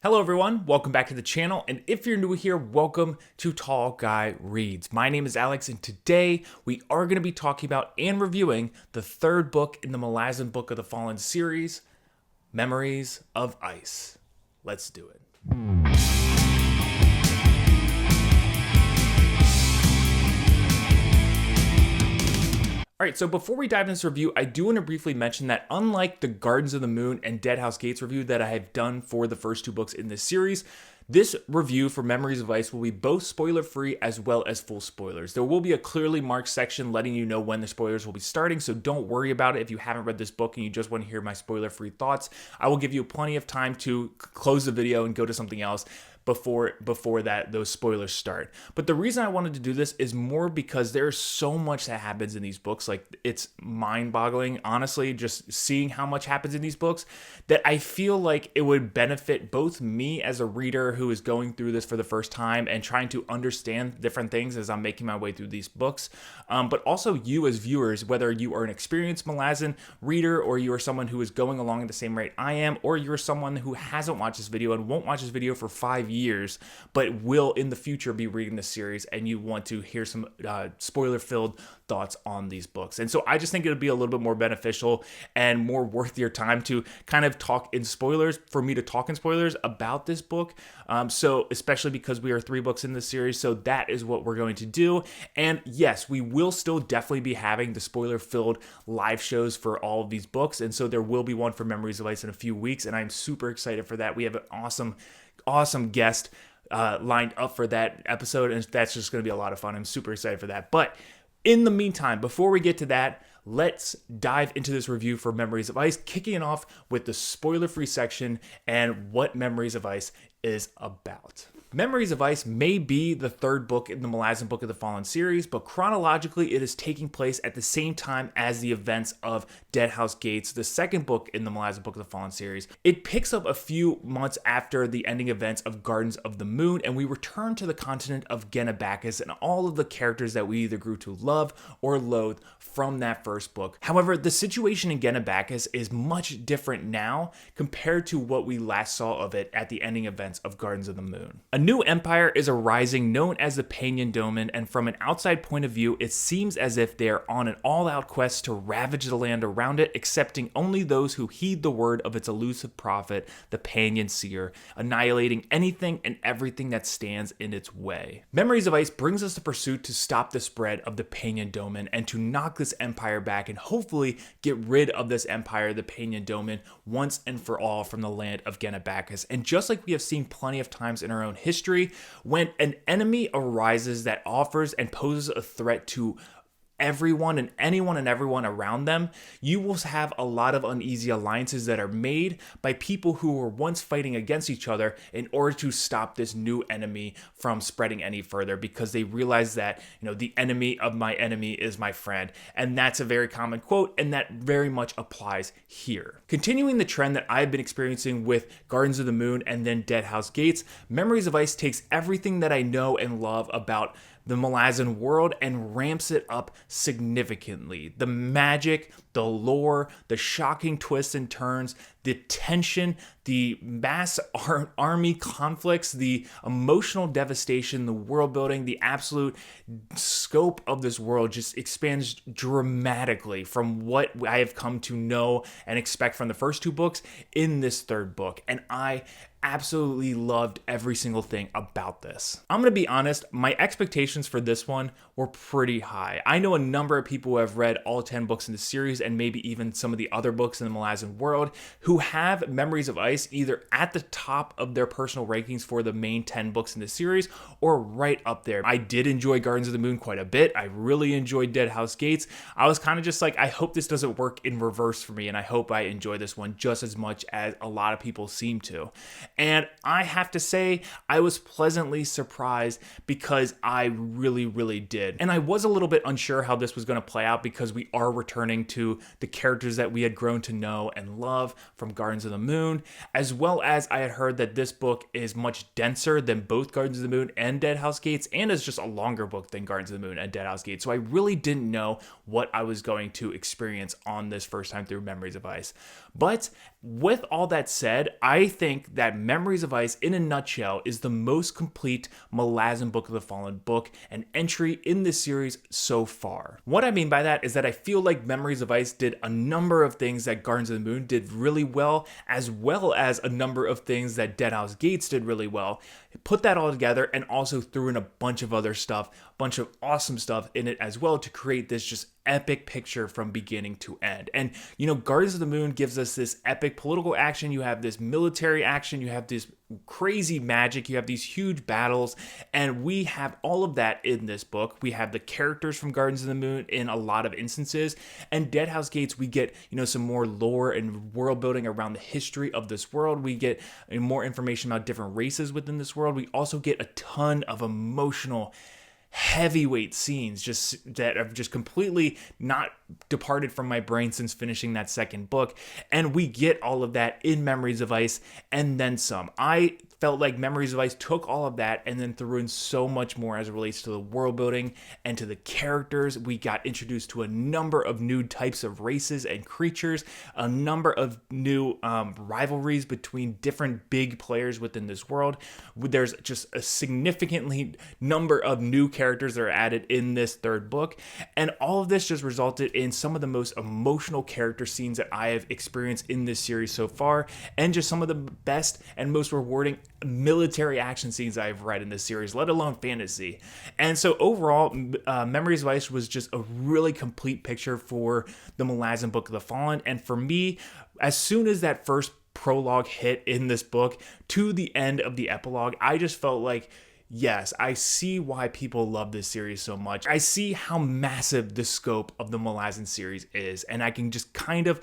Hello everyone, welcome back to the channel, and if you're new here, welcome to Tall Guy Reads. My name is Alex, and today we are going to be talking about and reviewing the third book in the Malazan Book of the Fallen series, Memories of Ice. Let's do it. Alright, so before we dive into this review, I do want to briefly mention that unlike the Gardens of the Moon and Dead House Gates review that I have done for the first two books in this series, this review for Memories of Ice will be both spoiler-free as well as full spoilers. There will be a clearly marked section letting you know when the spoilers will be starting, so don't worry about it if you haven't read this book and you just want to hear my spoiler-free thoughts. I will give you plenty of time to close the video and go to something else before those spoilers start. But the reason I wanted to do this is more because there's so much that happens in these books. Like, it's mind-boggling, honestly, just seeing how much happens in these books, that I feel like it would benefit both me as a reader who is going through this for the first time and trying to understand different things as I'm making my way through these books, but also you as viewers, whether you are an experienced Malazan reader or you are someone who is going along at the same rate I am, or you're someone who hasn't watched this video and won't watch this video for 5 years, but will in the future be reading this series, and you want to hear some spoiler-filled thoughts on these books. And so I just think it would be a little bit more beneficial and more worth your time to kind of talk in spoilers, for me to talk in spoilers about this book. So especially because we are 3 books in this series, so that is what we're going to do. And yes, we will still definitely be having the spoiler-filled live shows for all of these books, and so there will be one for Memories of Ice in a few weeks, and I'm super excited for that. We have an awesome guest lined up for that episode, and that's just going to be a lot of fun. I'm super excited for that. But in the meantime, before we get to that, let's dive into this review for Memories of Ice, kicking it off with the spoiler-free section and what Memories of Ice is about. Memories of Ice may be the third book in the Malazan Book of the Fallen series, but chronologically it is taking place at the same time as the events of Dead House Gates, the second book in the Malazan Book of the Fallen series. It picks up a few months after the ending events of Gardens of the Moon, and we return to the continent of Genabacchus and all of the characters that we either grew to love or loathe from that first book. However, the situation in Genabacchus is much different now compared to what we last saw of it at the ending events of Gardens of the Moon. A new empire is arising known as the Domain, and from an outside point of view, it seems as if they are on an all-out quest to ravage the land around it, accepting only those who heed the word of its elusive prophet, the Panyan Seer, annihilating anything and everything that stands in its way. Memories of Ice brings us the pursuit to stop the spread of the Domain and to knock this empire back and hopefully get rid of this empire, the Domain, once and for all from the land of Genabacchus. And just like we have seen plenty of times in our own history, when an enemy arises that offers and poses a threat to everyone and anyone and everyone around them, you will have a lot of uneasy alliances that are made by people who were once fighting against each other in order to stop this new enemy from spreading any further, because they realize that, the enemy of my enemy is my friend. And that's a very common quote, and that very much applies here. Continuing the trend that I've been experiencing with Gardens of the Moon and then Dead House Gates, Memories of Ice takes everything that I know and love about the Malazan world and ramps it up significantly. The magic, the lore, the shocking twists and turns, the tension, the mass army conflicts, the emotional devastation, the world building, the absolute scope of this world just expands dramatically from what I have come to know and expect from the first 2 books in this third book. And I absolutely loved every single thing about this. I'm going to be honest, my expectations for this one were pretty high. I know a number of people who have read all 10 books in the series and maybe even some of the other books in the Malazan world who have Memories of Ice either at the top of their personal rankings for the main 10 books in the series or right up there. I did enjoy Gardens of the Moon quite a bit. I really enjoyed Dead House Gates. I was kind of just like, I hope this doesn't work in reverse for me, and I hope I enjoy this one just as much as a lot of people seem to. And I have to say, I was pleasantly surprised because I really did. And I was a little bit unsure how this was going to play out because we are returning to the characters that we had grown to know and love from Gardens of the Moon, as well as I had heard that this book is much denser than both Gardens of the Moon and Dead House Gates, and is just a longer book than Gardens of the Moon and Dead House Gates. So I really didn't know what I was going to experience on this first time through Memories of Ice. But with all that said, I think that Memories of Ice, in a nutshell, is the most complete Malazan Book of the Fallen book and entry in this series so far. What I mean by that is that I feel like Memories of Ice did a number of things that Gardens of the Moon did really well as a number of things that Dead House Gates did really well. Put that all together and also threw in a bunch of other stuff, a bunch of awesome stuff in it as well to create this just epic picture from beginning to end. And, Gardens of the Moon gives us this epic political action. You have this military action. You have this crazy magic. You have these huge battles. And we have all of that in this book. We have the characters from Gardens of the Moon in a lot of instances. And Dead House Gates, we get, some more lore and world building around the history of this world. We get more information about different races within this world. We also get a ton of emotional heavyweight scenes that have just completely not departed from my brain since finishing that second book, and we get all of that in Memories of Ice and then some. I felt like Memories of Ice took all of that and then threw in so much more as it relates to the world building and to the characters. We got introduced to a number of new types of races and creatures, a number of new rivalries between different big players within this world. There's just a significantly number of new characters that are added in this third book, and all of this just resulted in some of the most emotional character scenes that I have experienced in this series so far, and just some of the best and most rewarding military action scenes I've read in this series, let alone fantasy. And so overall, Memories of Ice was just a really complete picture for the Malazan Book of the Fallen. And for me, as soon as that first prologue hit in this book to the end of the epilogue, I just felt like, yes, I see why people love this series so much. I see how massive the scope of the Malazan series is, and I can just kind of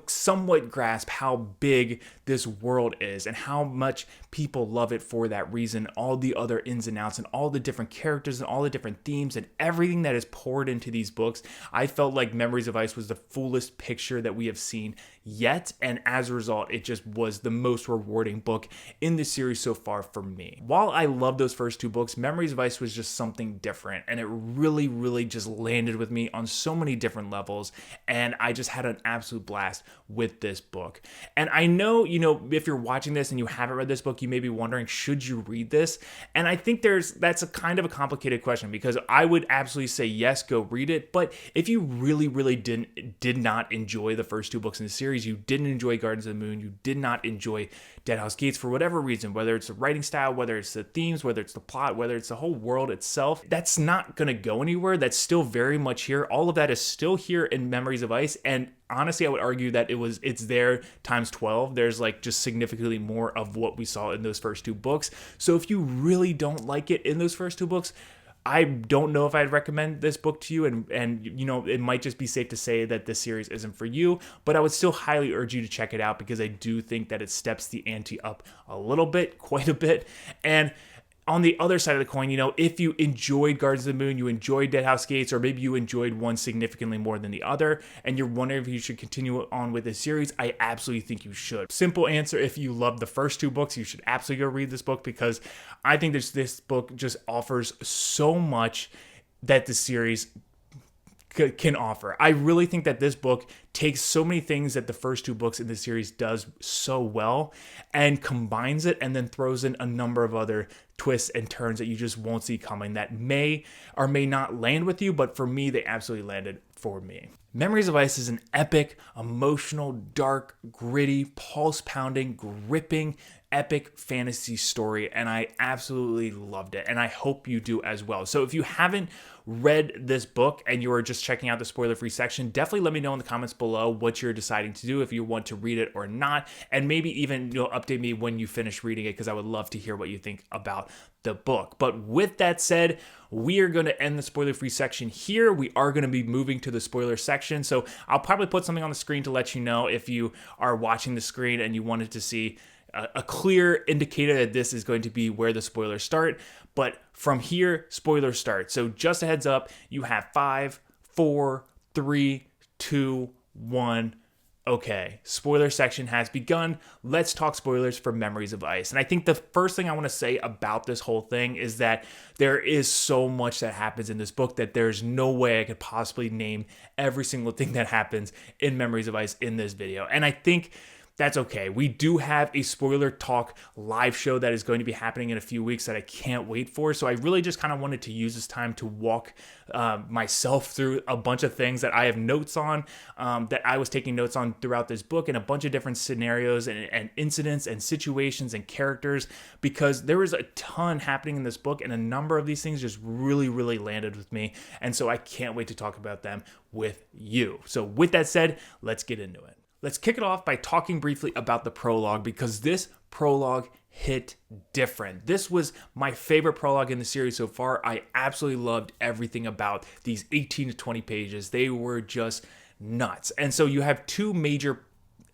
somewhat grasp how big this world is and how much people love it for that reason. All the other ins and outs and all the different characters and all the different themes and everything that is poured into these books. I felt like Memories of Ice was the fullest picture that we have seen yet, and as a result, it just was the most rewarding book in the series so far for me. While I love those first two books, Memories of Ice was just something different, and it really, really just landed with me on so many different levels, and I just had an absolute blast with this book. And I know, if you're watching this and you haven't read this book, you may be wondering, should you read this? And I think that's a kind of a complicated question, because I would absolutely say yes, go read it. But if you really, really did not enjoy the first two books in the series, you didn't enjoy Gardens of the Moon, you did not enjoy Dead House Gates for whatever reason, whether it's the writing style, whether it's the themes, whether it's the plot, whether it's the whole world itself, that's not going to go anywhere. That's still very much here. All of that is still here in Memories of Ice, and honestly, I would argue that it's there times 12. There's just significantly more of what we saw in those first two books. So if you really don't like it in those first two books, I don't know if I'd recommend this book to you, and it might just be safe to say that this series isn't for you, but I would still highly urge you to check it out, because I do think that it steps the ante up a little bit, quite a bit. And on the other side of the coin, if you enjoyed Gardens of the Moon, you enjoyed Dead House Gates, or maybe you enjoyed one significantly more than the other, and you're wondering if you should continue on with this series, I absolutely think you should. Simple answer: if you love the first two books, you should absolutely go read this book, because I think this book just offers so much that the series can offer. I really think that this book takes so many things that the first two books in the series does so well and combines it, and then throws in a number of other twists and turns that you just won't see coming that may or may not land with you, but for me, they absolutely landed for me. Memories of Ice is an epic, emotional, dark, gritty, pulse-pounding, gripping, epic fantasy story, and I absolutely loved it, and I hope you do as well. So if you haven't read this book and you are just checking out the spoiler-free section, definitely let me know in the comments below what you're deciding to do, if you want to read it or not, and maybe even update me when you finish reading it, because I would love to hear what you think about the book. But with that said, we are going to end the spoiler-free section here. We are going to be moving to the spoiler section, so I'll probably put something on the screen to let you know if you are watching the screen and you wanted to see a clear indicator that this is going to be where the spoilers start. But from here, spoilers start. So just a heads up, you have 5, 4, 3, 2, 1. okay, spoiler section has begun. Let's talk spoilers for Memories of Ice. And I think the first thing I want to say about this whole thing is that there is so much that happens in this book that there's no way I could possibly name every single thing that happens in Memories of Ice in this video. And I think that's okay. We do have a spoiler talk live show that is going to be happening in a few weeks that I can't wait for. So I really just kind of wanted to use this time to walk myself through a bunch of things that I have notes on, that I was taking notes on throughout this book, and a bunch of different scenarios and incidents and situations and characters, because there was a ton happening in this book and a number of these things just really, really landed with me. And so I can't wait to talk about them with you. So with that said, let's get into it. Let's kick it off by talking briefly about the prologue, because this prologue hit different. This was my favorite prologue in the series so far. I absolutely loved everything about these 18 to 20 pages. They were just nuts. And so you have two major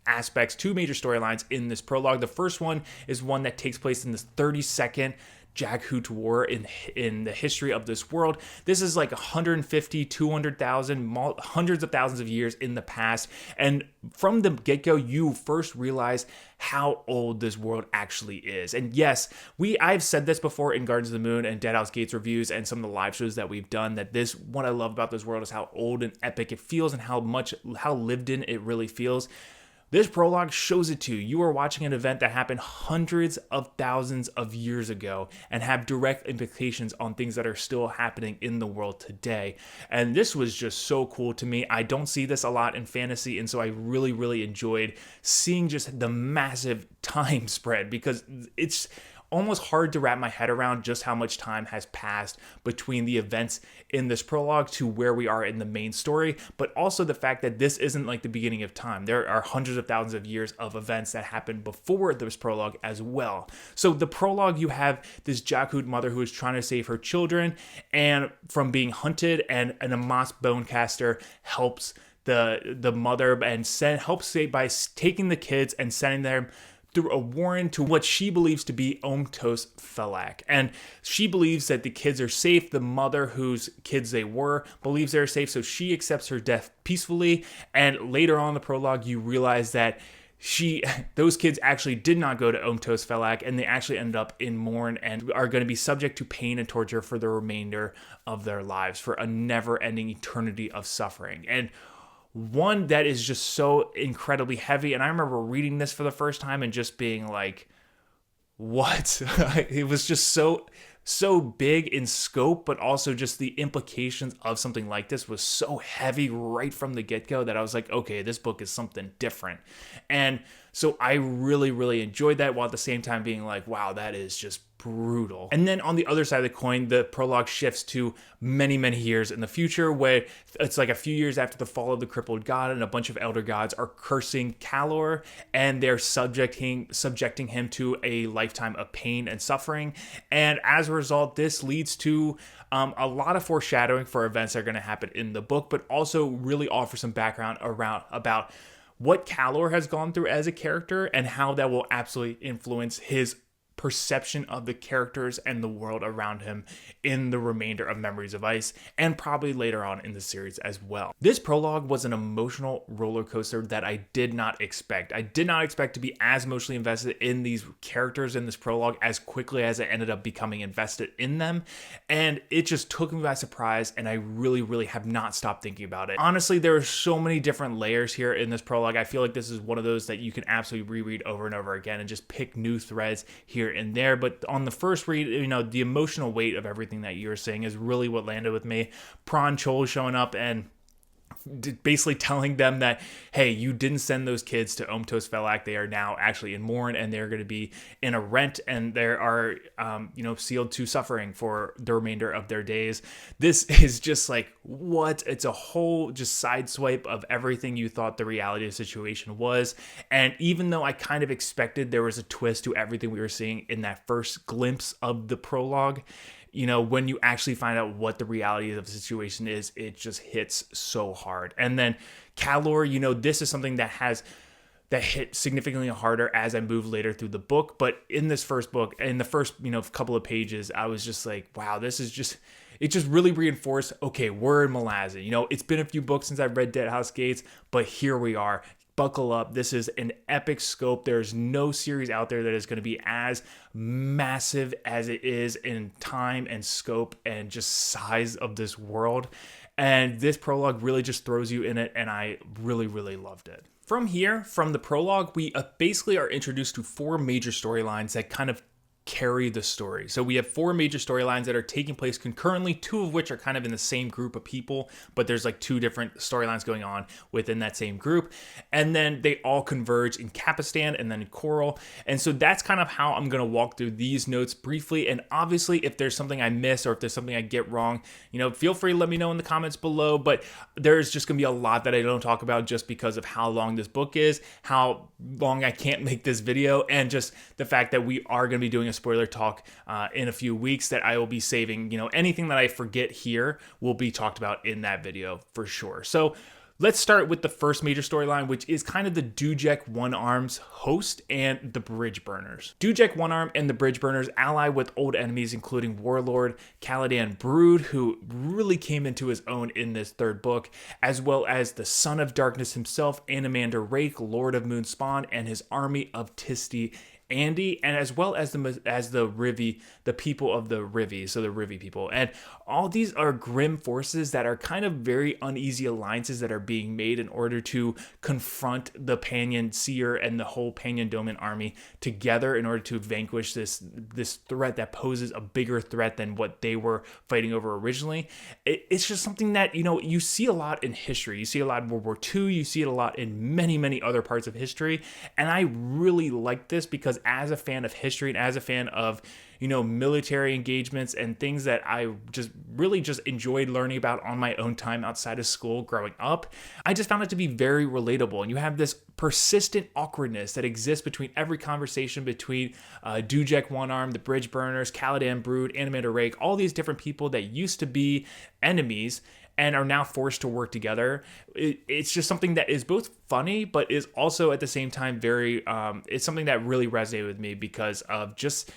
aspects, two major storylines in this prologue. The first one is one that takes place in this 32nd Jaghut War in the history of this world. This is like 150, 200,000, hundreds of thousands of years in the past. And from the get-go, you first realize how old this world actually is. And yes, I've said this before in Gardens of the Moon and Dead House Gates reviews and some of the live shows that we've done, that what I love about this world is how old and epic it feels and how lived in it really feels. This prologue shows it to you. You are watching an event that happened hundreds of thousands of years ago and have direct implications on things that are still happening in the world today. And this was just so cool to me. I don't see this a lot in fantasy, and so I really, really enjoyed seeing just the massive time spread, because it's almost hard to wrap my head around just how much time has passed between the events in this prologue to where we are in the main story, but also the fact that this isn't like the beginning of time. There are hundreds of thousands of years of events that happened before this prologue as well. So the prologue, you have this Jaghut mother who is trying to save her children and from being hunted, and an Amas Bonecaster helps the mother and helps save by taking the kids and sending them through a warren to what she believes to be Omtos Felak. And she believes that the kids are safe. The mother, whose kids they were, believes they're safe, so she accepts her death peacefully. And later on in the prologue, you realize that those kids actually did not go to Omtos Felak, and they actually ended up in Morn and are going to be subject to pain and torture for the remainder of their lives, for a never-ending eternity of suffering. And one that is just so incredibly heavy. And I remember reading this for the first time and just being like, what? It was just so big in scope, but also just the implications of something like this was so heavy right from the get-go that I was like, okay, this book is something different. And so I really, really enjoyed that, while at the same time being like, wow, that is just brutal. And then on the other side of the coin, the prologue shifts to many, many years in the future, where it's like a few years after the fall of the crippled god, and a bunch of elder gods are cursing Kalor, and they're subjecting him to a lifetime of pain and suffering. And as a result, this leads to a lot of foreshadowing for events that are going to happen in the book, but also really offer some background about what Kalor has gone through as a character and how that will absolutely influence his perception of the characters and the world around him in the remainder of Memories of Ice, and probably later on in the series as well. This prologue was an emotional roller coaster that I did not expect. I did not expect to be as emotionally invested in these characters in this prologue as quickly as I ended up becoming invested in them, and it just took me by surprise, and I really, really have not stopped thinking about it. Honestly, there are so many different layers here in this prologue. I feel like this is one of those that you can absolutely reread over and over again and just pick new threads here and there. But on the first read, the emotional weight of everything that you're saying is really what landed with me. Pran Chol showing up and basically telling them that, hey, you didn't send those kids to Omtos Felak. They are now actually in Morn, and they're going to be in a rent, and they are, sealed to suffering for the remainder of their days. This is just like, what? It's a whole just side swipe of everything you thought the reality of the situation was. And even though I kind of expected there was a twist to everything we were seeing in that first glimpse of the prologue, when you actually find out what the reality of the situation is, it just hits so hard. And then Kalor, this is something that hit significantly harder as I moved later through the book. But in this first book, in the first, couple of pages, I was just like, wow, it just really reinforced, okay, we're in Malazan. It's been a few books since I've read Dead House Gates, but here we are. buckle up. This is an epic scope. There's no series out there that is going to be as massive as it is in time and scope and just size of this world. And this prologue really just throws you in it, and I really, really loved it. From here, from the prologue, we basically are introduced to 4 major storylines that kind of carry the story. So we have 4 major storylines that are taking place concurrently, 2 of which are kind of in the same group of people, but there's like 2 different storylines going on within that same group. And then they all converge in Capistan and then in Coral. And so that's kind of how I'm going to walk through these notes briefly. And obviously, if there's something I miss or if there's something I get wrong, feel free to let me know in the comments below. But there's just going to be a lot that I don't talk about just because of how long this book is, how long I can't make this video, and just the fact that we are going to be doing a spoiler talk in a few weeks that I will be saving. Anything that I forget here will be talked about in that video for sure. So let's start with the first major storyline, which is kind of the Dujek One-Arm's host and the Bridge Burners. Dujek One-Arm and the Bridge Burners ally with old enemies, including Warlord Caladan Brood, who really came into his own in this 3rd book, as well as the Son of Darkness himself, Animander Rake, Lord of Moonspawn, and his army of Tisti Andy, and as well as the Rivi, the people of the Rivi, so the Rivi people. And all these are grim forces that are kind of very uneasy alliances that are being made in order to confront the Panyan Seer and the whole Panyan Doman army together in order to vanquish this threat that poses a bigger threat than what they were fighting over originally. It's just something that, you see a lot in history. You see a lot in World War II. You see it a lot in many, many other parts of history. And I really like this because as a fan of history and as a fan of, military engagements and things that I just really enjoyed learning about on my own time outside of school growing up, I just found it to be very relatable. And you have this persistent awkwardness that exists between every conversation between Dujek One-Arm, the Bridge Burners, Caladan Brood, Animander Rake, all these different people that used to be enemies and are now forced to work together. It's just something that is both funny, but is also at the same time very, it's something that really resonated with me because of just,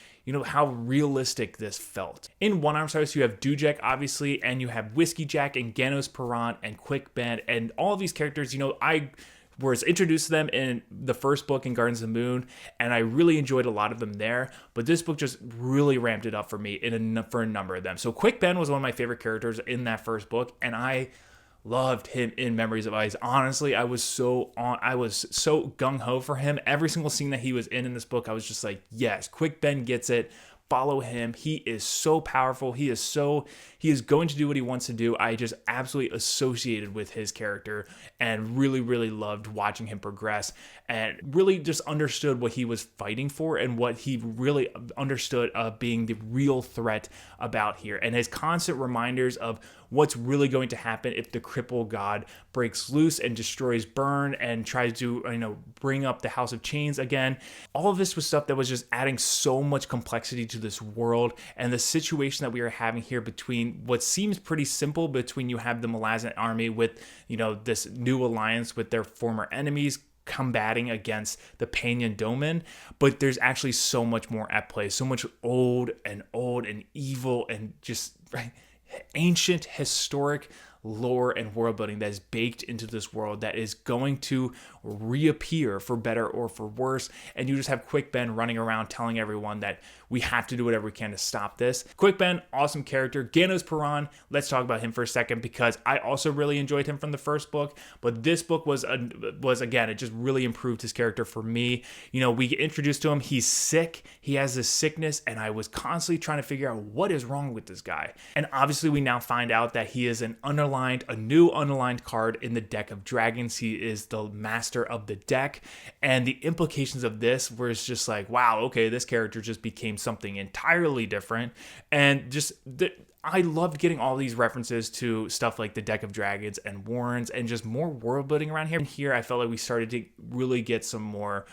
how realistic this felt. In One-Arm's house, you have Dujek, obviously, and you have Whiskey Jack and Ganos Paran and Quick Ben, and all of these characters, I was introduced to them in the first book in Gardens of the Moon, and I really enjoyed a lot of them there, but this book just really ramped it up for me for a number of them. So Quick Ben was one of my favorite characters in that first book, and I loved him in Memories of Ice. Honestly, I was so gung-ho for him. Every single scene that he was in this book, I was just like, yes, Quick Ben gets it. Follow him. He is so powerful. He is going to do what he wants to do. I just absolutely associated with his character and really, really loved watching him progress and really just understood what he was fighting for and what he really understood of being the real threat about here. And his constant reminders of what's really going to happen if the crippled god breaks loose and destroys Burn and tries to, bring up the House of Chains again. All of this was stuff that was just adding so much complexity to this world and the situation that we are having here between what seems pretty simple between you have the Malazan army with, this new alliance with their former enemies combating against the Panyan Doman, but there's actually so much more at play, so much old and evil and just ancient historic lore and world building that is baked into this world that is going to reappear for better or for worse. And you just have Quick Ben running around telling everyone that we have to do whatever we can to stop this. Quick Ben, awesome character. Ganos Paran, let's talk about him for a second because I also really enjoyed him from the first book, but this book was again, it just really improved his character for me. We get introduced to him. He's sick. He has this sickness, and I was constantly trying to figure out what is wrong with this guy. And obviously, we now find out that he is a new unaligned card in the deck of dragons. He is the master of the deck, and the implications of this were just like, wow, okay, this character just became something entirely different. And just I loved getting all these references to stuff like the deck of dragons and warrens and just more world building around here. And here I felt like we started to really get some more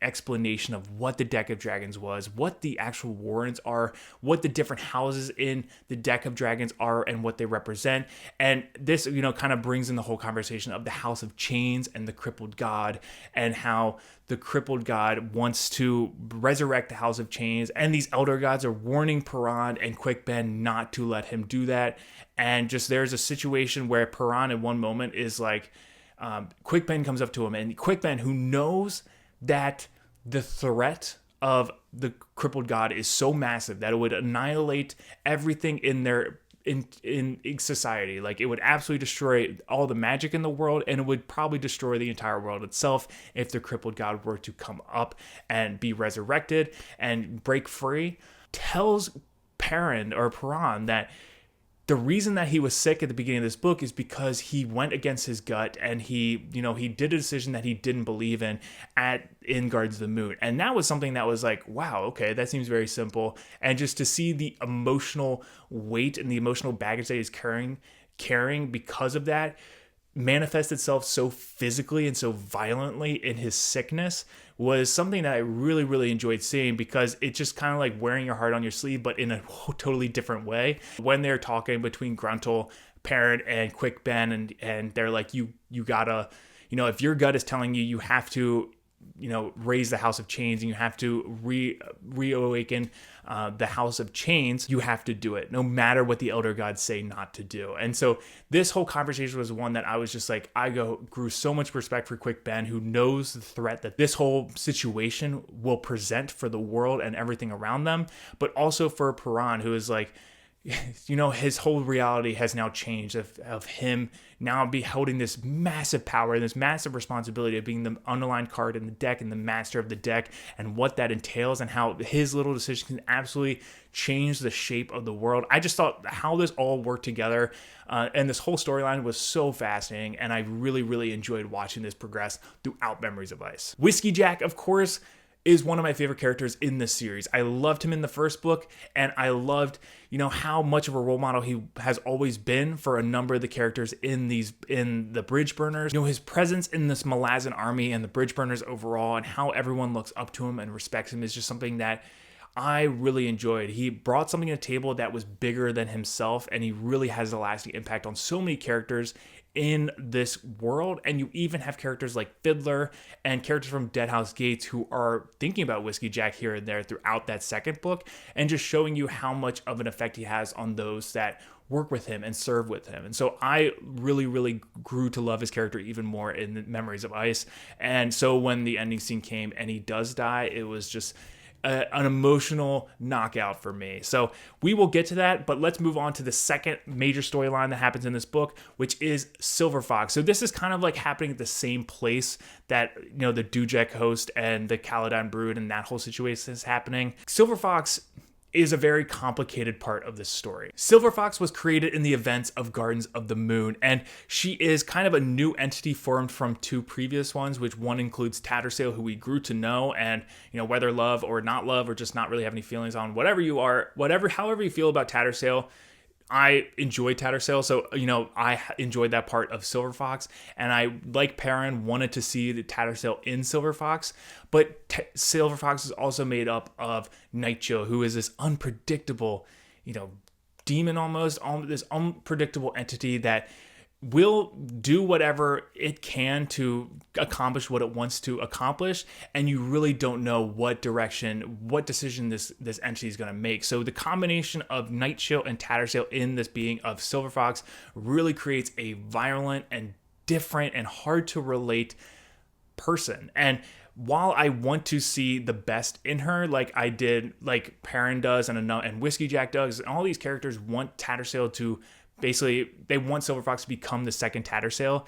explanation of what the deck of dragons was, what the actual warrens are, what the different houses in the deck of dragons are, and what they represent. And this, kind of brings in the whole conversation of the House of Chains and the crippled god, and how the crippled god wants to resurrect the House of Chains, and these elder gods are warning Paran and Quick Ben not to let him do that. And just there's a situation where Paran at one moment is like, Quick Ben comes up to him, and Quick Ben, who knows that the threat of the crippled god is so massive that it would annihilate everything in their in society. Like, it would absolutely destroy all the magic in the world, and it would probably destroy the entire world itself if the crippled god were to come up and be resurrected and break free. Tells Perrin that the reason that he was sick at the beginning of this book is because he went against his gut, and he did a decision that he didn't believe in in Guardians of the Moon. And that was something that was like, wow, okay, that seems very simple. And just to see the emotional weight and the emotional baggage that he's carrying because of that manifest itself so physically and so violently in his sickness was something that I really, really enjoyed seeing, because it's just kind of like wearing your heart on your sleeve, but in a totally different way. When they're talking between Gruntle, Perrin, and Quick Ben, and they're like, you gotta, if your gut is telling you you have to, raise the House of Chains, and you have to reawaken the House of Chains, you have to do it, no matter what the Elder Gods say not to do. And so this whole conversation was one that I was just like, grew so much respect for Quick Ben, who knows the threat that this whole situation will present for the world and everything around them, but also for Perrin, who is like, his whole reality has now changed of him now be holding this massive power and this massive responsibility of being the underlined card in the deck and the master of the deck, and what that entails, and how his little decision can absolutely change the shape of the world. I just thought how this all worked together, and this whole storyline was so fascinating, and I really, really enjoyed watching this progress throughout Memories of Ice. Whiskey Jack, of course, is one of my favorite characters in this series. I loved him in the first book, and I loved, how much of a role model he has always been for a number of the characters in the Bridge Burners. His presence in this Malazan army and the Bridge Burners overall, and how everyone looks up to him and respects him, is just something that I really enjoyed. He brought something to the table that was bigger than himself, and he really has a lasting impact on so many characters in this world. And you even have characters like Fiddler and characters from Deadhouse Gates who are thinking about Whiskey Jack here and there throughout that second book, and just showing you how much of an effect he has on those that work with him and serve with him. And so I really, really grew to love his character even more in Memories of Ice. And so when the ending scene came and he does die, it was just an emotional knockout for me. So we will get to that, but let's move on to the second major storyline that happens in this book, which is Silver Fox. So this is kind of like happening at the same place that, the Dujek host and the Caladan Brood and that whole situation is happening. Silver Fox is a very complicated part of this story. Silver Fox was created in the events of Gardens of the Moon, and she is kind of a new entity formed from two previous ones, which one includes Tattersail, who we grew to know, and whether love or not love or just not really have any feelings on, however you feel about Tattersail, I enjoy Tattersail, so I enjoyed that part of Silver Fox, and I, like Perrin, wanted to see the Tattersail in Silver Fox, but Silver Fox is also made up of Nightchill, who is this unpredictable, demon almost, this unpredictable entity that will do whatever it can to accomplish what it wants to accomplish, and you really don't know what decision this entity is going to make. So the combination of Nightchill and Tattersail in this being of Silver Fox really creates a violent and different and hard to relate person. And while I want to see the best in her, like I did, like Perrin does and Whiskey Jack does, and all these characters want Tattersail to basically, they want Silver Fox to become the second Tattersail.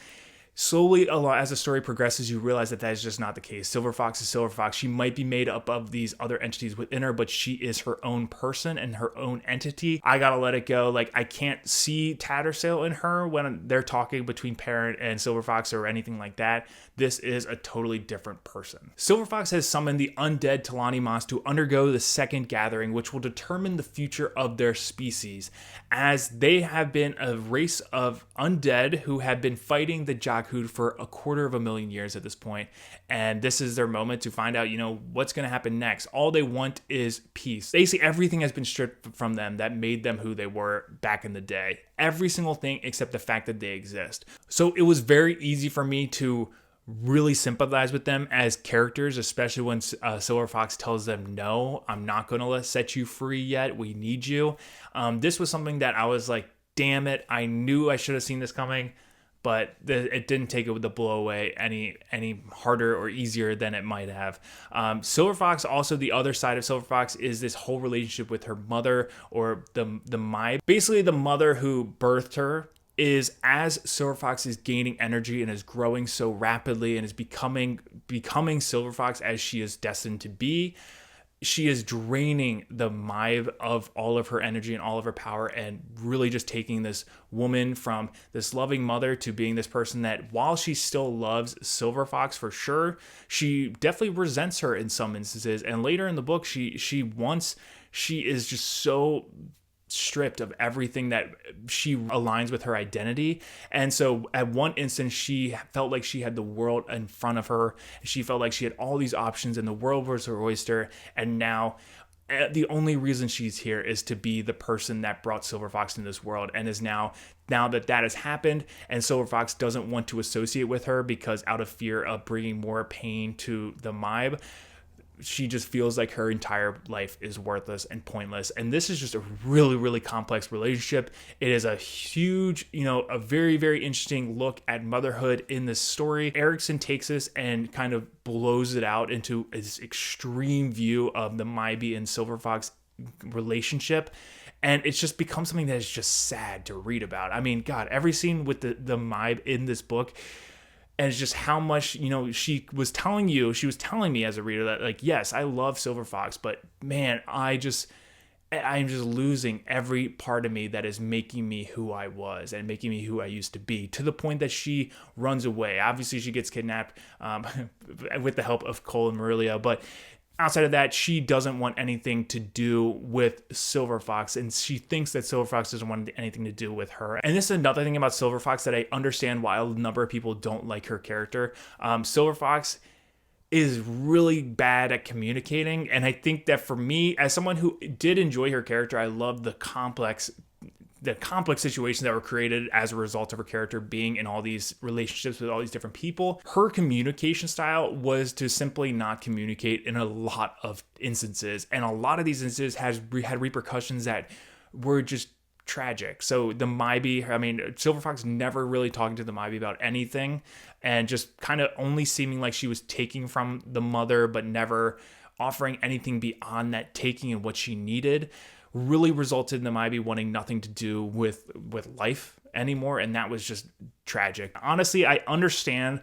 Slowly, as the story progresses, you realize that is just not the case. Silver Fox is Silver Fox. She might be made up of these other entities within her, but she is her own person and her own entity. I gotta let it go. Like, I can't see Tattersail in her when they're talking between Perrin and Silver Fox or anything like that. This is a totally different person. Silver Fox has summoned the undead Talani Mas to undergo the second gathering, which will determine the future of their species, as they have been a race of undead who have been fighting the Jakhud for 250,000 years at this point, and this is their moment to find out, what's going to happen next. All they want is peace. Basically, everything has been stripped from them that made them who they were back in the day. Every single thing except the fact that they exist. So it was very easy for me to really sympathize with them as characters, especially when Silver Fox tells them, no, I'm not going to set you free yet. We need you. This was something that I was like, damn it, I knew I should have seen this coming. but it didn't take it with the blow away any harder or easier than it might have. Silver Fox, also the other side of Silver Fox is this whole relationship with her mother, or the Mai. Basically, the mother who birthed her is, as Silver Fox is gaining energy and is growing so rapidly and is becoming Silver Fox as she is destined to be, she is draining the Mai of all of her energy and all of her power, and really just taking this woman from this loving mother to being this person that, while she still loves Silver Fox for sure, she definitely resents her in some instances. And later in the book, she is just so stripped of everything that she aligns with her identity. And so at one instance, she felt like she had the world in front of her. She felt like she had all these options and the world was her oyster. And now the only reason she's here is to be the person that brought Silver Fox into this world, and is now that has happened and Silver Fox doesn't want to associate with her because out of fear of bringing more pain to the Mai, she just feels like her entire life is worthless and pointless. And this is just a really, really complex relationship. It is a huge, a very, very interesting look at motherhood in this story. Erikson takes this and kind of blows it out into this extreme view of the Maibi and Silver Fox relationship. And it's just become something that is just sad to read about. I mean, God, every scene with the Maib in this book, and it's just how much, she was telling me as a reader that, like, yes, I love Silver Fox, but man, I'm just losing every part of me that is making me who I was and making me who I used to be, to the point that she runs away. Obviously, she gets kidnapped with the help of Cole and Marilia, but outside of that, she doesn't want anything to do with Silver Fox, and she thinks that Silver Fox doesn't want anything to do with her. And this is another thing about Silver Fox that I understand why a number of people don't like her character. Silver Fox is really bad at communicating, and I think that for me, as someone who did enjoy her character, I love the complex situations that were created as a result of her character being in all these relationships with all these different people. Her communication style was to simply not communicate in a lot of instances, and a lot of these instances had repercussions that were just tragic. So the Maibi, Silver Fox never really talking to the Maibi about anything, and just kind of only seeming like she was taking from the mother, but never offering anything beyond that taking and what she needed, really resulted in the Maibi wanting nothing to do with life anymore. And that was just tragic. Honestly, I understand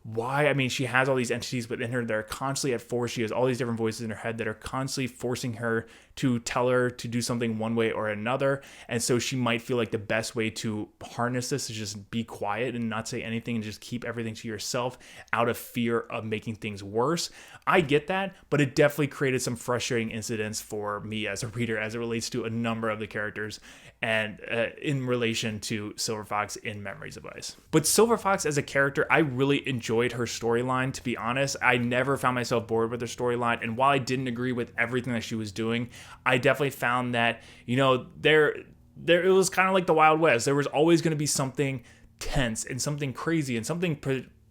why. She has all these entities within her that are constantly at force. She has all these different voices in her head that are constantly forcing her to tell her to do something one way or another. And so she might feel like the best way to harness this is just be quiet and not say anything and just keep everything to yourself out of fear of making things worse. I get that, but it definitely created some frustrating incidents for me as a reader as it relates to a number of the characters and in relation to Silver Fox in Memories of Ice. But Silver Fox as a character, I really enjoyed her storyline, to be honest. I never found myself bored with her storyline, and while I didn't agree with everything that she was doing, I definitely found that, there it was kind of like the Wild West. There was always going to be something tense and something crazy and something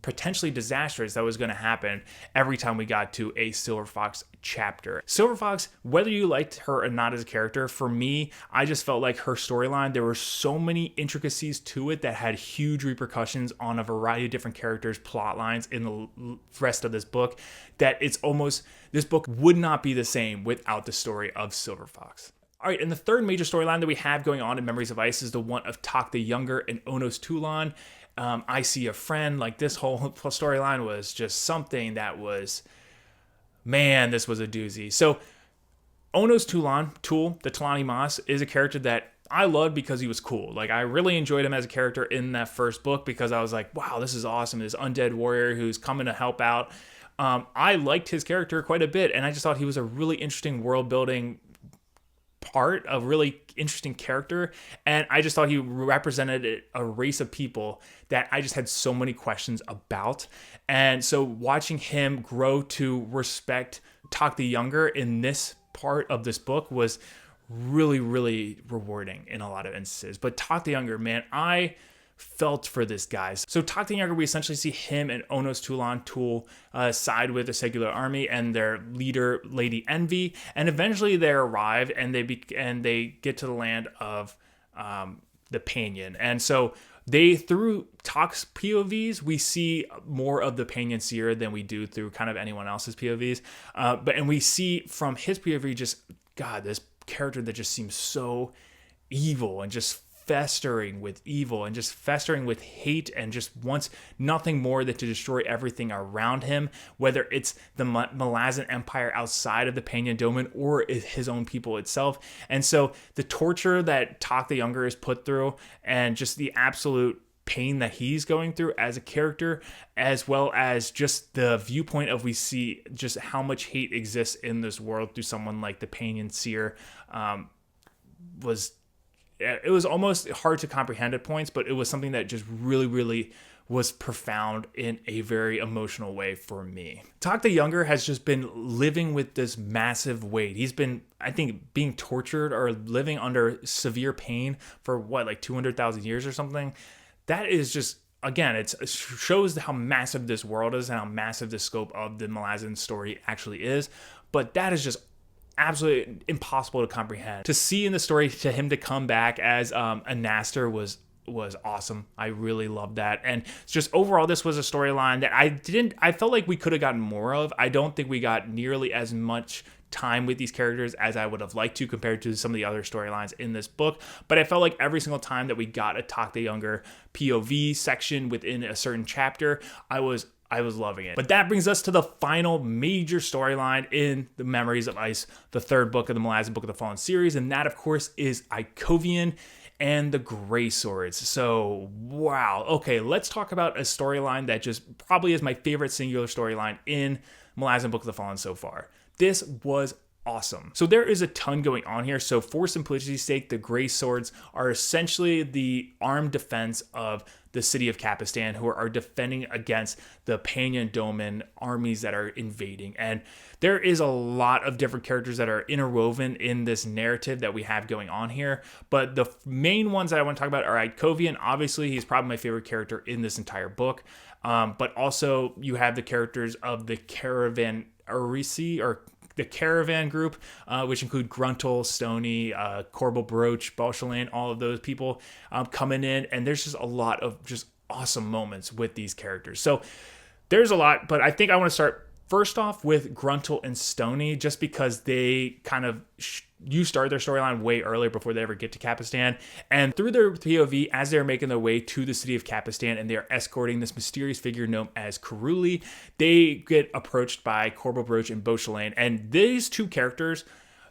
potentially disastrous that was going to happen every time we got to a Silver Fox chapter. Silver Fox, whether you liked her or not as a character, for me, I just felt like her storyline, there were so many intricacies to it that had huge repercussions on a variety of different characters' plot lines in the rest of this book, that it's almost, this book would not be the same without the story of Silver Fox. All right, and the third major storyline that we have going on in Memories of Ice is the one of Tak the Younger and Onos Tulan. I See a Friend. Like, this whole storyline was just something that was, man, this was a doozy. So Onos Tulan, Tool, the Talani Mas, is a character that I loved because he was cool. Like, I really enjoyed him as a character in that first book because I was like, wow, this is awesome. This undead warrior who's coming to help out. I liked his character quite a bit, and I just thought he was a really interesting world building part, a really interesting character, and I just thought he represented a race of people that I just had so many questions about. And so watching him grow to respect Tak the Younger in this part of this book was really, really rewarding in a lot of instances. But Tak the Younger, man, I felt for this guy. So Tak the Younger, we essentially see him and Onos Tulan Tool side with the secular army and their leader, Lady Envy, and eventually they arrive and they get to the land of the Panyan. And so through Talk's POVs, we see more of the Pain and Seer than we do through kind of anyone else's POVs. And we see from his POV just, God, this character that just seems so evil and just festering with evil and just festering with hate and just wants nothing more than to destroy everything around him, whether it's the Malazan Empire outside of the Panya Domain or his own people itself. And so the torture that Talk the Younger is put through and just the absolute pain that he's going through as a character, as well as just the viewpoint of we see just how much hate exists in this world through someone like the Pain and Seer, it was almost hard to comprehend at points, but it was something that just really, really was profound in a very emotional way for me. Talk the Younger has just been living with this massive weight. He's been, I think, being tortured or living under severe pain for like 200,000 years or something. That is just, again, it shows how massive this world is and how massive the scope of the Malazan story actually is. But that is just absolutely impossible to comprehend. To see in the story, to him to come back as a Naster was awesome. I really loved that. And just overall, this was a storyline that I felt like we could have gotten more of. I don't think we got nearly as much time with these characters as I would have liked to compared to some of the other storylines in this book. But I felt like every single time that we got a Talk the Younger POV section within a certain chapter, I was loving it. But that brings us to the final major storyline in the Memories of Ice, the third book of the Malazan Book of the Fallen series, and that, of course, is Ikovian and the Grey Swords. So, wow. Okay, let's talk about a storyline that just probably is my favorite singular storyline in Malazan Book of the Fallen so far. This was awesome. So there is a ton going on here. So for simplicity's sake, the Grey Swords are essentially the armed defense of the city of Kapistan, who are defending against the Panya Domain armies that are invading. And there is a lot of different characters that are interwoven in this narrative that we have going on here. But the main ones that I want to talk about are Ikovian. Obviously, he's probably my favorite character in this entire book. But also you have the characters of the Caravan Arisi, or the Caravan group, which include Gruntle, Stony, Corbel Broach, Balshalane, all of those people coming in. And there's just a lot of just awesome moments with these characters. So there's a lot, but I think I want to start first off with Gruntle and Stony, just because they kind of you start their storyline way earlier before they ever get to Kapistan. And through their POV, as they're making their way to the city of Kapistan and they're escorting this mysterious figure known as Karuli, they get approached by Corbel Broach and Beauchalane. And these two characters,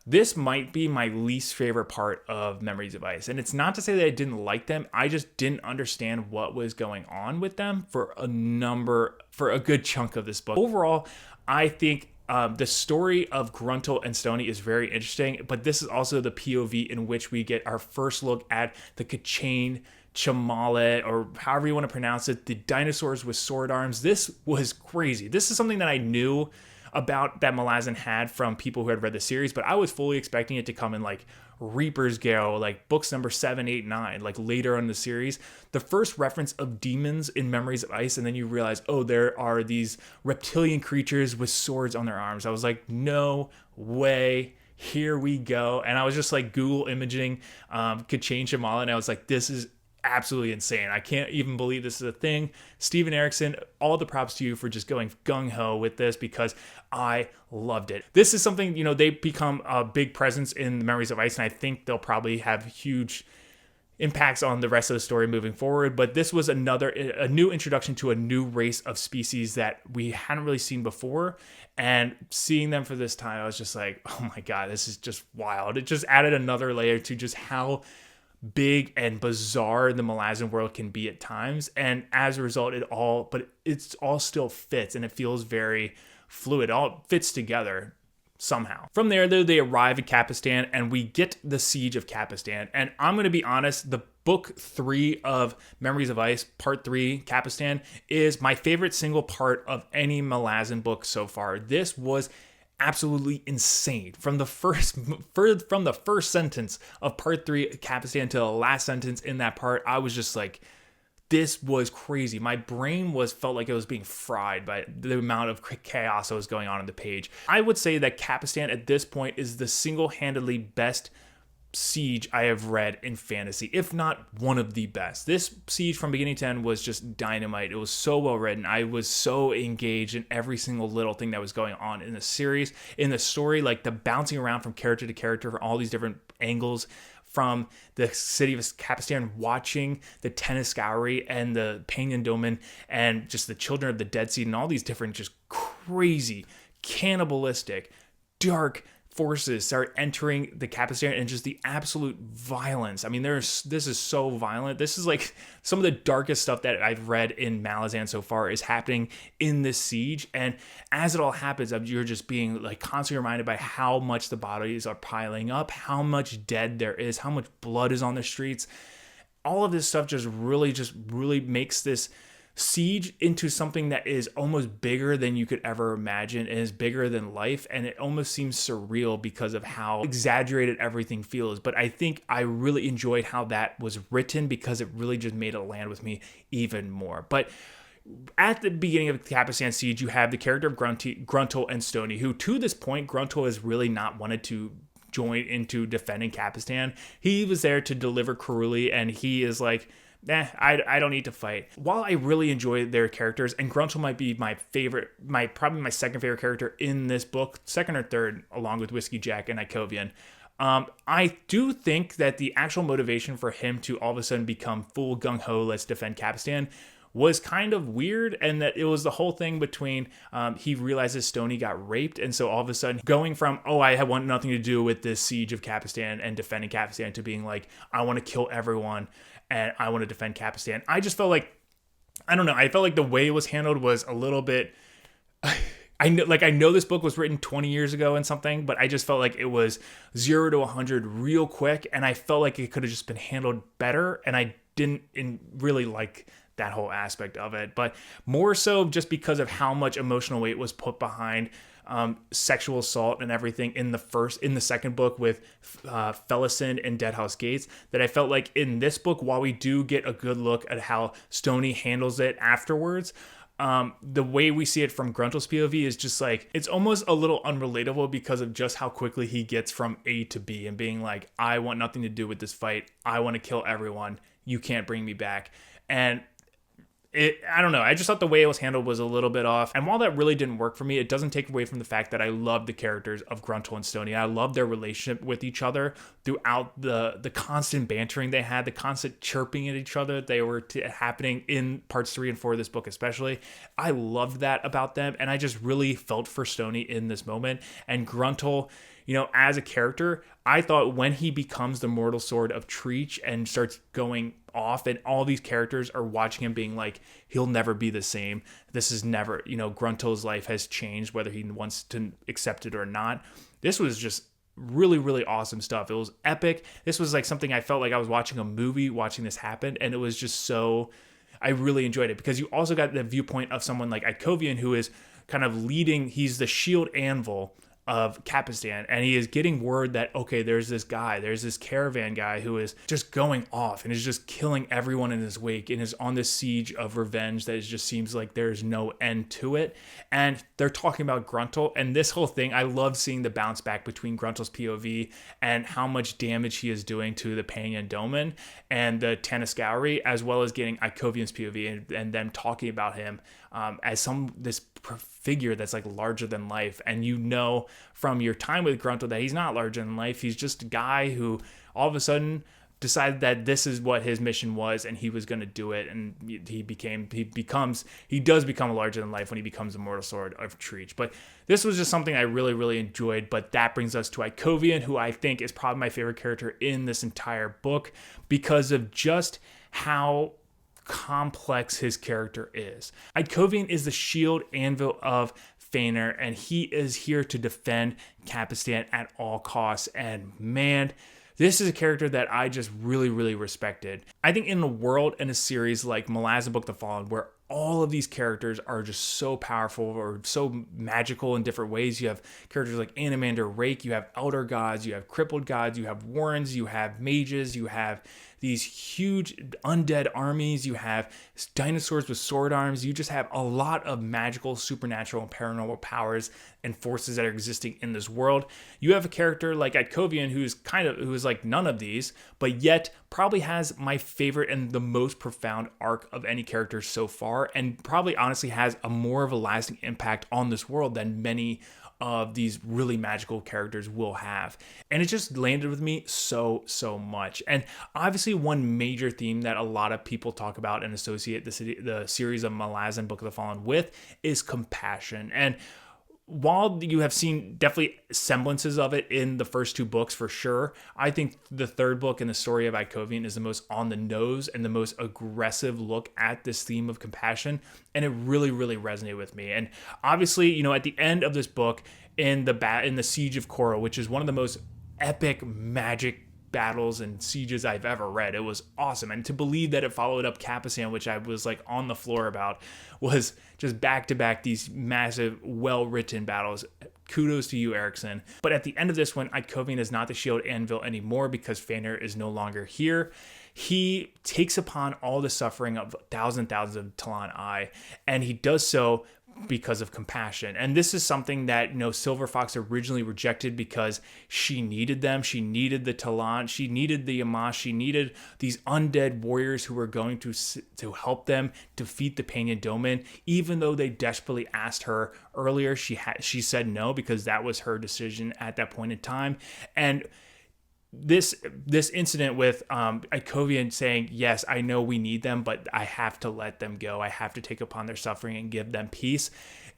this might be my least favorite part of Memories of Ice. And it's not to say that I didn't like them. I just didn't understand what was going on with them for a good chunk of this book. Overall, I think the story of Gruntle and Stony is very interesting, but this is also the POV in which we get our first look at the Kachane Chamalet, or however you want to pronounce it, the dinosaurs with sword arms. This was crazy. This is something that I knew about that Malazan had from people who had read the series, but I was fully expecting it to come in like Reaper's Gale, like books number 7, 8, 9, like later in the series. The first reference of demons in Memories of Ice, and then you realize, oh, there are these reptilian creatures with swords on their arms. I was like, no way, here we go. And I was just like Google imaging Kachane Shamala, and I was like, this is absolutely insane. I can't even believe this is a thing. Steven Erikson, all the props to you for just going gung-ho with this, because I loved it. This is something, they become a big presence in the Memories of Ice, and I think they'll probably have huge impacts on the rest of the story moving forward. But this was a new introduction to a new race of species that we hadn't really seen before. And seeing them for this time, I was just like, oh my God, this is just wild. It just added another layer to just how big and bizarre the Malazan world can be at times. And as a result, it's all still fits, and it feels very fluid. It all fits together somehow. From there, though, they arrive at Kapistan, and we get the siege of Kapistan. And I'm going to be honest, the book 3 of Memories of Ice, part 3, Kapistan, is my favorite single part of any Malazan book so far. This was absolutely insane. From the first sentence of part 3 Kapistan to the last sentence in that part, I was just like, this was crazy. My brain felt like it was being fried by the amount of chaos that was going on the page. I would say that Kapistan at this point is the single-handedly best siege I have read in fantasy, if not one of the best. This siege from beginning to end was just dynamite. It was so well written. I was so engaged in every single little thing that was going on in the series, in the story, like the bouncing around from character to character for all these different angles, from the city of Capistan, watching the Teniscowry and the Panyan and just the Children of the Dead Seed and all these different just crazy, cannibalistic, dark forces start entering the Capistan, and just the absolute violence. I mean, this is so violent. This is like some of the darkest stuff that I've read in Malazan so far is happening in this siege. And as it all happens, you're just being like constantly reminded by how much the bodies are piling up, how much dead there is, how much blood is on the streets. All of this stuff just really makes this siege into something that is almost bigger than you could ever imagine, and is bigger than life, and it almost seems surreal because of how exaggerated everything feels. But I think I really enjoyed how that was written, because it really just made it land with me even more. But at the beginning of the Capistan siege, you have the character of Gruntle and Stony, who to this point, Gruntle has really not wanted to join into defending Capistan. He was there to deliver Caruli, and he is like, I don't need to fight. While I really enjoy their characters, and Gruntle might be my favorite, probably my second favorite character in this book, second or third, along with Whiskey Jack and Ikovian, I do think that the actual motivation for him to all of a sudden become full gung-ho, let's defend Capistan, was kind of weird, and that it was the whole thing between he realizes Stony got raped, and so all of a sudden going from, I want nothing to do with this siege of Capistan and defending Capistan, to being like, I want to kill everyone and I want to defend Capistan. I just felt like, I don't know, I felt like the way it was handled was a little bit, I know this book was written 20 years ago and something, but I just felt like it was 0 to 100 real quick, and I felt like it could have just been handled better, and I didn't really like that whole aspect of it. But more so just because of how much emotional weight was put behind sexual assault and everything in the second book with Felison and Deadhouse Gates, that I felt like in this book, while we do get a good look at how Stony handles it afterwards, the way we see it from Gruntle's POV is just like, it's almost a little unrelatable because of just how quickly he gets from A to B and being like, I want nothing to do with this fight. I want to kill everyone. You can't bring me back. And I don't know. I just thought the way it was handled was a little bit off. And while that really didn't work for me, it doesn't take away from the fact that I love the characters of Gruntle and Stony. I love their relationship with each other throughout the constant bantering they had, the constant chirping at each other that they were happening in parts 3 and 4 of this book especially. I loved that about them, and I just really felt for Stony in this moment. And Gruntle, as a character, I thought when he becomes the mortal sword of Treach and starts going off, and all these characters are watching him being like, he'll never be the same. This is never, Gruntle's life has changed, whether he wants to accept it or not. This was just really, really awesome stuff. It was epic. This was like something I felt like I was watching a movie, watching this happen. And it was just I really enjoyed it, because you also got the viewpoint of someone like Ikovian, who is kind of leading, he's the shield anvil of Capistan, and he is getting word that, okay, there's this caravan guy who is just going off and is just killing everyone in his wake and is on this siege of revenge that just seems like there's no end to it. And they're talking about Gruntle, and this whole thing, I love seeing the bounce back between Gruntle's POV and how much damage he is doing to the Panyan Doman and the Teniscowry, as well as getting Ikovian's POV and them talking about him as this figure that's like larger than life. And from your time with Gruntle that he's not larger than life. He's just a guy who all of a sudden decided that this is what his mission was, and he was going to do it. And he does become a larger than life when he becomes the mortal sword of Treach. But this was just something I really, really enjoyed. But that brings us to Ikovian, who I think is probably my favorite character in this entire book, because of just how complex his character is. Ikovian is the shield anvil of Feanor, and he is here to defend Capistan at all costs. And man, this is a character that I just really, really respected. I think in a world and a series like Malazan Book the Fallen, where all of these characters are just so powerful or so magical in different ways. You have characters like Animander Rake, you have Elder Gods, you have Crippled Gods, you have Warrens, you have Mages, you have these huge undead armies. You have dinosaurs with sword arms. You just have a lot of magical, supernatural, and paranormal powers and forces that are existing in this world. You have a character like Ikovian who's like none of these, but yet probably has my favorite and the most profound arc of any character so far, and probably honestly has a more of a lasting impact on this world than many of these really magical characters will have. And it just landed with me so much. And obviously one major theme that a lot of people talk about and associate the series of Malazan Book of the Fallen with is compassion. And while you have seen definitely semblances of it in the first two books for sure, I think the third book in the story of Ikovian is the most on the nose and the most aggressive look at this theme of compassion. And it really resonated with me. And obviously, at the end of this book, in the Siege of Korra, which is one of the most epic magic battles and sieges I've ever read. It was awesome. And to believe that it followed up Kapisan, which I was like on the floor about, was just back to back these massive, well-written battles. Kudos to you, Erikson. But at the end of this one, Ikovian is not the shield anvil anymore because Fëanor is no longer here. He takes upon all the suffering of thousands of Talon Eye, and he does so because of compassion. And this is something that Silver Fox originally rejected because she needed them. She needed the Talon. She needed the Yamash. She needed these undead warriors who were going to help them defeat the Panya Domin. Even though they desperately asked her earlier, she said no because that was her decision at that point in time. And this incident with Ikovian saying, yes, I know we need them, but I have to let them go. I have to take upon their suffering and give them peace,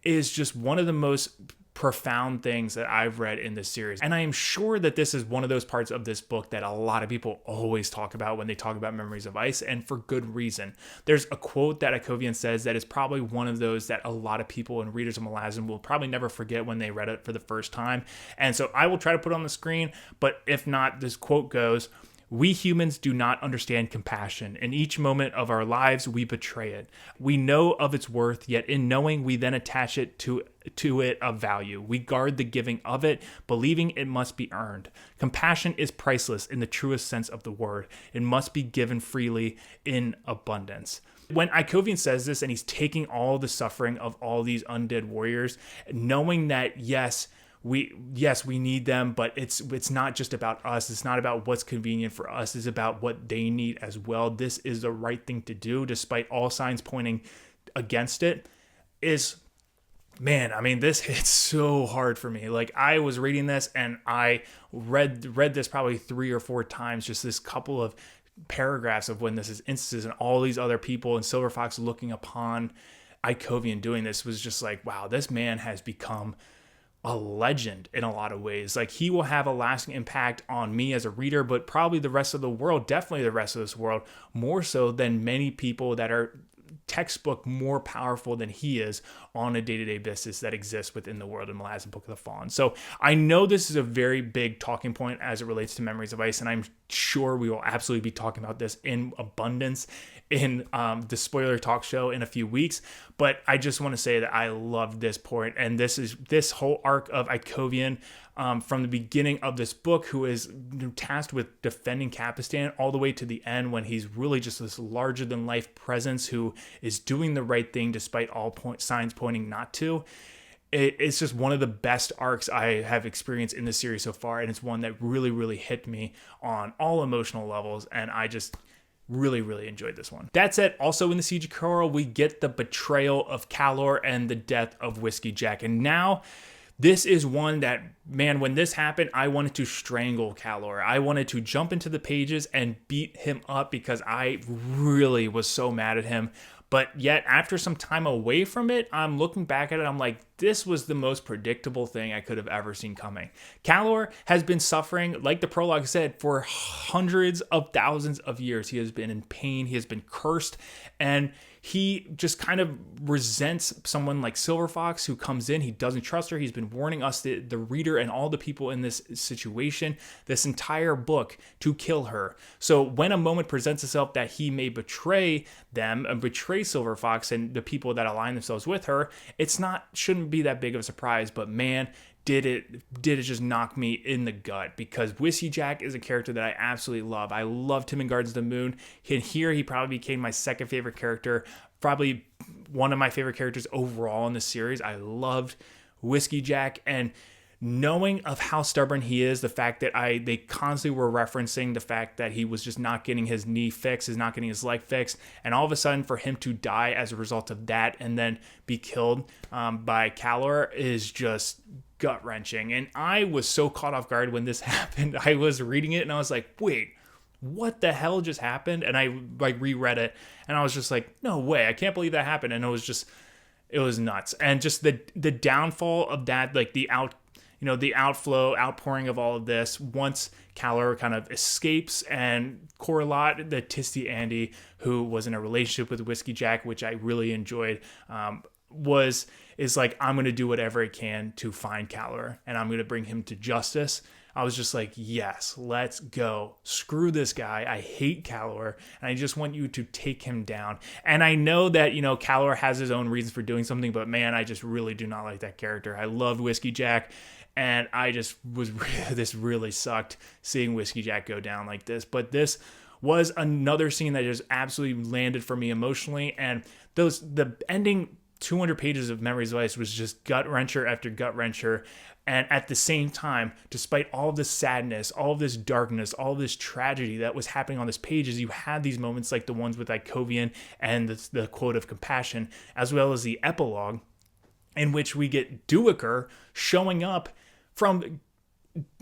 is just one of the most profound things that I've read in this series. And I am sure that this is one of those parts of this book that a lot of people always talk about when they talk about Memories of Ice, and for good reason. There's a quote that Ikovian says that is probably one of those that a lot of people and readers of Malazan will probably never forget when they read it for the first time. And so I will try to put it on the screen, but if not, this quote goes, "We humans do not understand compassion. In each moment of our lives, we betray it. We know of its worth, yet in knowing, we then attach it to it a value. We guard the giving of it, believing it must be earned. Compassion is priceless in the truest sense of the word. It must be given freely in abundance." When Ikovian says this and he's taking all the suffering of all these undead warriors, knowing that, yes, we need them, but it's not just about us. It's not about what's convenient for us. It's about what they need as well. This is the right thing to do, despite all signs pointing against it. This hits so hard for me. Like, I was reading this and I read this probably 3 or 4 times, just this couple of paragraphs of when this is instances and all these other people and Silver Fox looking upon Ikovian doing this was just like, wow, this man has become a legend in a lot of ways. Like, he will have a lasting impact on me as a reader, but probably the rest of the world, definitely the rest of this world, more so than many people that are textbook more powerful than he is on a day-to-day basis that exists within the world of Malazan Book of the Fallen. So I know this is a very big talking point as it relates to Memories of Ice, and I'm sure we will absolutely be talking about this in abundance in the spoiler talk show in a few weeks. But I just want to say that I love this point, and this whole arc of Ikovian from the beginning of this book, who is tasked with defending Kapistan, all the way to the end when he's really just this larger than life presence who is doing the right thing despite all signs pointing not to. It's just one of the best arcs I have experienced in this series so far, and it's one that really hit me on all emotional levels, and I just really enjoyed this one. That said, also in the Siege of Korra, we get the betrayal of Calor and the death of Whiskey Jack, and now this is one that, man, when this happened, I wanted to strangle Calor. I wanted to jump into the pages and beat him up because I really was so mad at him. But yet, after some time away from it, I'm looking back at it, I'm like, this was the most predictable thing I could have ever seen coming. Calor has been suffering, like the prologue said, for hundreds of thousands of years. He has been in pain, he has been cursed, and he just kind of resents someone like Silver Fox who comes in. He doesn't trust her. He's been warning us, the reader, and all the people in this situation, this entire book, to kill her. So when a moment presents itself that he may betray them and betray Silver Fox and the people that align themselves with her, shouldn't be that big of a surprise. But man, did it just knock me in the gut, because Whiskey Jack is a character that I absolutely love. I loved him in Gardens of the Moon. Here he probably became my second favorite character, probably one of my favorite characters overall in the series. I loved Whiskey Jack, and knowing of how stubborn he is, the fact that they constantly were referencing the fact that he was just not getting his knee fixed, is not getting his leg fixed, and all of a sudden for him to die as a result of that and then be killed by Calor is just gut-wrenching. And I was so caught off guard when this happened. I was reading it and I was like, wait, what the hell just happened? And I reread it and I was just like, no way, I can't believe that happened. And it was nuts. And just the downfall of that, the outpouring of all of this once Calor kind of escapes, and Corlott, the Tisty Andy, who was in a relationship with Whiskey Jack, which I really enjoyed, is like, I'm going to do whatever I can to find Calor and I'm going to bring him to justice. I was just like, yes, let's go. Screw this guy. I hate Calor, and I just want you to take him down. And I know that, Calor has his own reasons for doing something, but man, I just really do not like that character. I loved Whiskey Jack, and I just this really sucked seeing Whiskey Jack go down like this. But this was another scene that just absolutely landed for me emotionally, and the ending 200 pages of Memories of Ice was just gut-wrencher after gut-wrencher. And at the same time, despite all of this sadness, all of this darkness, all of this tragedy that was happening on this pages, you had these moments like the ones with Icovian and the quote of compassion, as well as the epilogue, in which we get Duiker showing up from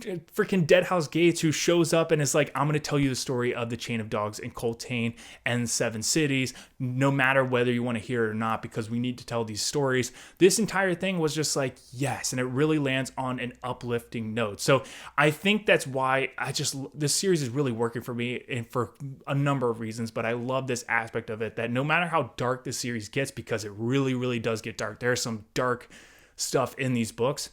freaking Deadhouse Gates, who shows up and is like, I'm going to tell you the story of the Chain of Dogs and Coltane and 7 Cities, no matter whether you want to hear it or not, because we need to tell these stories. This entire thing was just like, yes, and it really lands on an uplifting note. So I think that's why this series is really working for me, and for a number of reasons, but I love this aspect of it, that no matter how dark the series gets, because it really, really does get dark. There's some dark stuff in these books.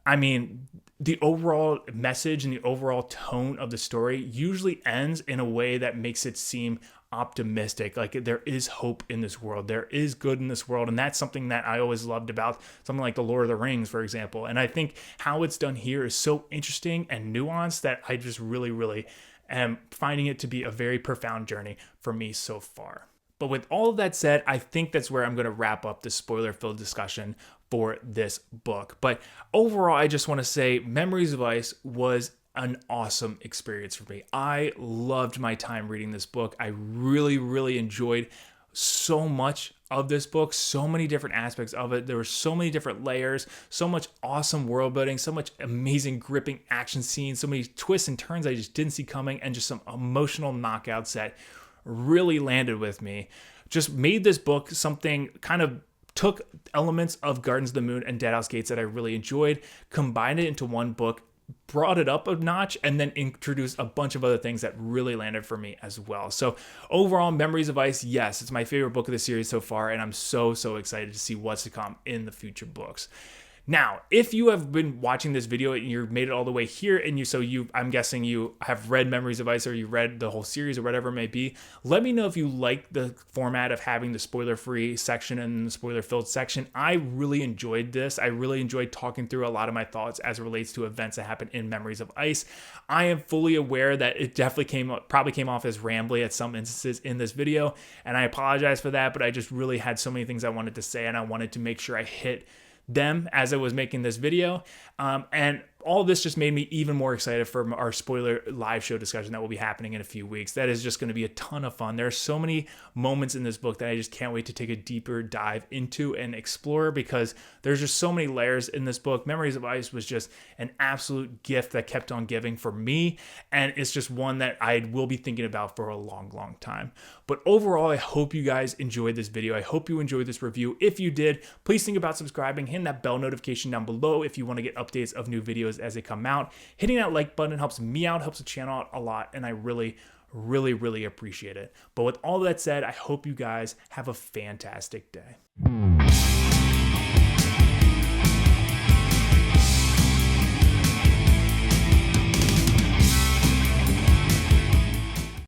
I mean, the overall message and the overall tone of the story usually ends in a way that makes it seem optimistic. Like, there is hope in this world. There is good in this world. And that's something that I always loved about something like The Lord of the Rings, for example. And I think how it's done here is so interesting and nuanced that I just really, really am finding it to be a very profound journey for me so far. But with all of that said, I think that's where I'm going to wrap up this spoiler-filled discussion for this book. But overall, I just want to say Memories of Ice was an awesome experience for me. I loved my time reading this book. I really, really enjoyed so much of this book, so many different aspects of it. There were so many different layers, so much awesome world building, so much amazing gripping action scenes, so many twists and turns I just didn't see coming, and just some emotional knockouts that really landed with me. Just made this book something, kind of took elements of Gardens of the Moon and Deadhouse Gates that I really enjoyed, combined it into one book, brought it up a notch, and then introduced a bunch of other things that really landed for me as well. So overall, Memories of Ice, yes, it's my favorite book of the series so far, and I'm so excited to see what's to come in the future books. Now, if you have been watching this video and you've made it all the way here, and I'm guessing you have read Memories of Ice, or you read the whole series, or whatever it may be, let me know if you like the format of having the spoiler-free section and the spoiler-filled section. I really enjoyed this. I really enjoyed talking through a lot of my thoughts as it relates to events that happen in Memories of Ice. I am fully aware that it definitely probably came off as rambly at some instances in this video, and I apologize for that, but I just really had so many things I wanted to say, and I wanted to make sure I hit them as I was making this video. And all this just made me even more excited for our spoiler live show discussion that will be happening in a few weeks. That is just going to be a ton of fun. There are so many moments in this book that I just can't wait to take a deeper dive into and explore, because there's just so many layers in this book. Memories of Ice was just an absolute gift that kept on giving for me, and it's just one that I will be thinking about for a long time. But overall, I hope you guys enjoyed this video. I hope you enjoyed this review. If you did, please think about subscribing, hitting that bell notification down below if you want to get updates of new videos as they come out. Hitting that like button helps me out, helps the channel out a lot, and I really appreciate it. But with all that said, I hope you guys have a fantastic day.